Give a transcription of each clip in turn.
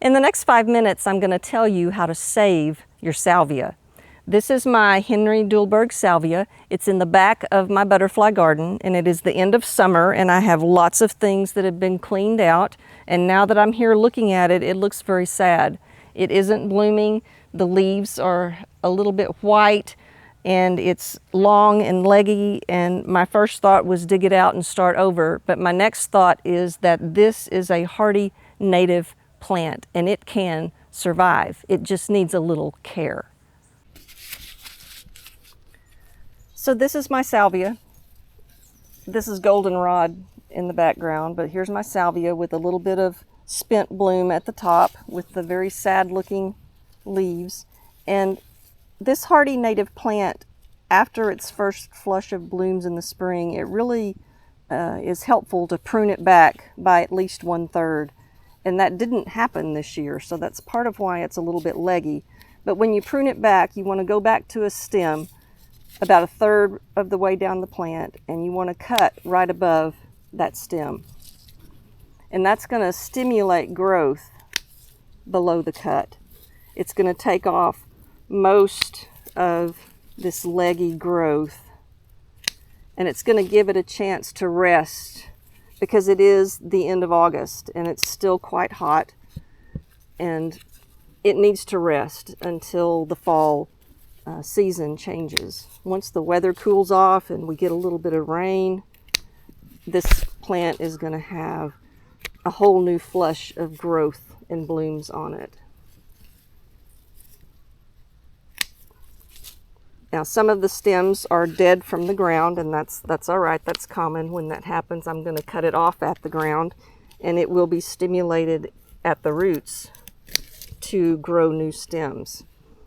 In the next 5 minutes, I'm going to tell you how to save your salvia. This is my Henry Dulberg salvia. It's in the back of my butterfly garden, and it is the end of summer, and I have lots of things that have been cleaned out. And now that I'm here looking at it, it looks very sad. It isn't blooming. The leaves are a little bit white, and it's long and leggy, and my first thought was dig it out and start over. But my next thought is that this is a hardy native plant, and it can survive. It just needs a little care. So this is my salvia. This is goldenrod in the background, but here's my salvia with a little bit of spent bloom at the top with the very sad looking leaves. And this hardy native plant, after its first flush of blooms in the spring, it really is helpful to prune it back by at least 1/3. And that didn't happen this year, so that's part of why it's a little bit leggy. But when you prune it back, you want to go back to a stem about 1/3 of the way down the plant, and you want to cut right above that stem. And that's going to stimulate growth below the cut. It's going to take off most of this leggy growth, and it's going to give it a chance to rest, because it is the end of August and it's still quite hot, and it needs to rest until the fall season changes. Once the weather cools off and we get a little bit of rain, this plant is going to have a whole new flush of growth and blooms on it. Now, some of the stems are dead from the ground, and that's all right. That's common. When that happens, I'm going to cut it off at the ground, and it will be stimulated at the roots to grow new stems.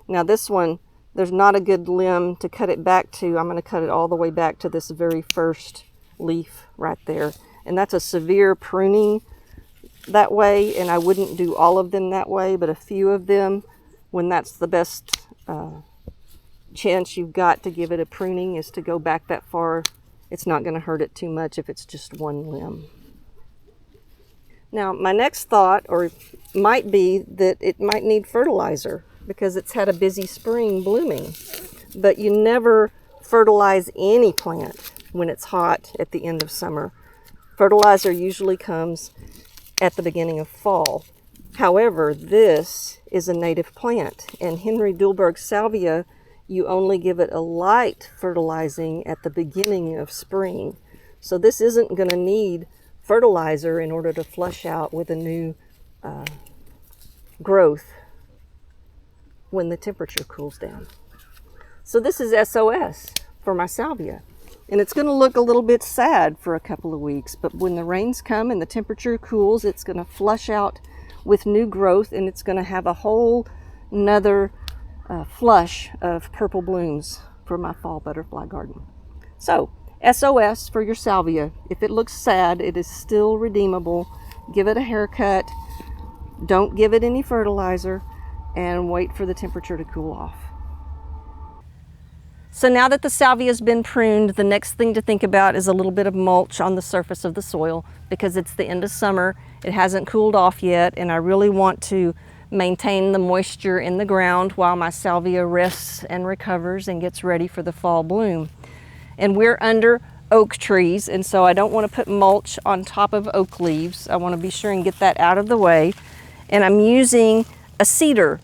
Now, this one, there's not a good limb to cut it back to. I'm going to cut it all the way back to this very first leaf right there. And that's a severe pruning that way, and I wouldn't do all of them that way, but a few of them, when that's the best chance you've got to give it a pruning, is to go back that far. It's not going to hurt it too much if it's just one limb. Now, my next thought might be that it might need fertilizer because it's had a busy spring blooming. But you never fertilize any plant when it's hot at the end of summer. Fertilizer usually comes at the beginning of fall. However, this is a native plant, and Henry Dulberg salvia, you only give it a light fertilizing at the beginning of spring. So this isn't going to need fertilizer in order to flush out with a new growth when the temperature cools down. So this is SOS for my salvia. And it's going to look a little bit sad for a couple of weeks, but when the rains come and the temperature cools, it's going to flush out with new growth, and it's going to have a whole nother flush of purple blooms for my fall butterfly garden. So, SOS for your salvia. If it looks sad, it is still redeemable. Give it a haircut. Don't give it any fertilizer, and wait for the temperature to cool off. So now that the salvia has been pruned, the next thing to think about is a little bit of mulch on the surface of the soil, because it's the end of summer. It hasn't cooled off yet, and I really want to maintain the moisture in the ground while my salvia rests and recovers and gets ready for the fall bloom. And we're under oak trees, and so I don't want to put mulch on top of oak leaves. I want to be sure and get that out of the way. And I'm using a cedar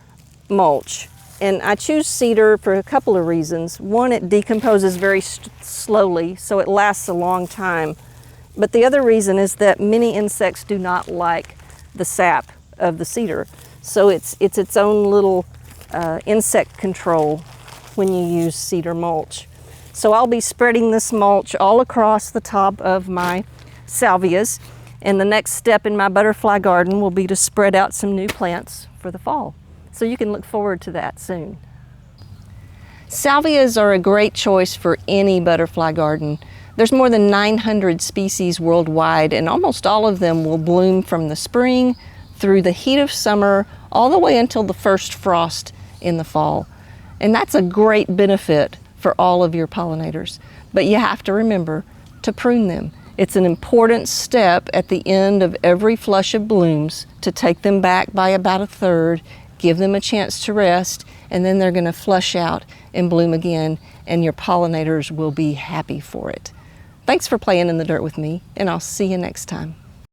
mulch. And I choose cedar for a couple of reasons. One, it decomposes very slowly, so it lasts a long time. But the other reason is that many insects do not like the sap of the cedar. So it's its own little insect control when you use cedar mulch. So I'll be spreading this mulch all across the top of my salvias. And the next step in my butterfly garden will be to spread out some new plants for the fall. So you can look forward to that soon. Salvias are a great choice for any butterfly garden. There's more than 900 species worldwide, and almost all of them will bloom from the spring through the heat of summer, all the way until the first frost in the fall. And that's a great benefit for all of your pollinators. But you have to remember to prune them. It's an important step at the end of every flush of blooms to take them back by about a third, give them a chance to rest, and then they're going to flush out and bloom again, and your pollinators will be happy for it. Thanks for playing in the dirt with me, and I'll see you next time.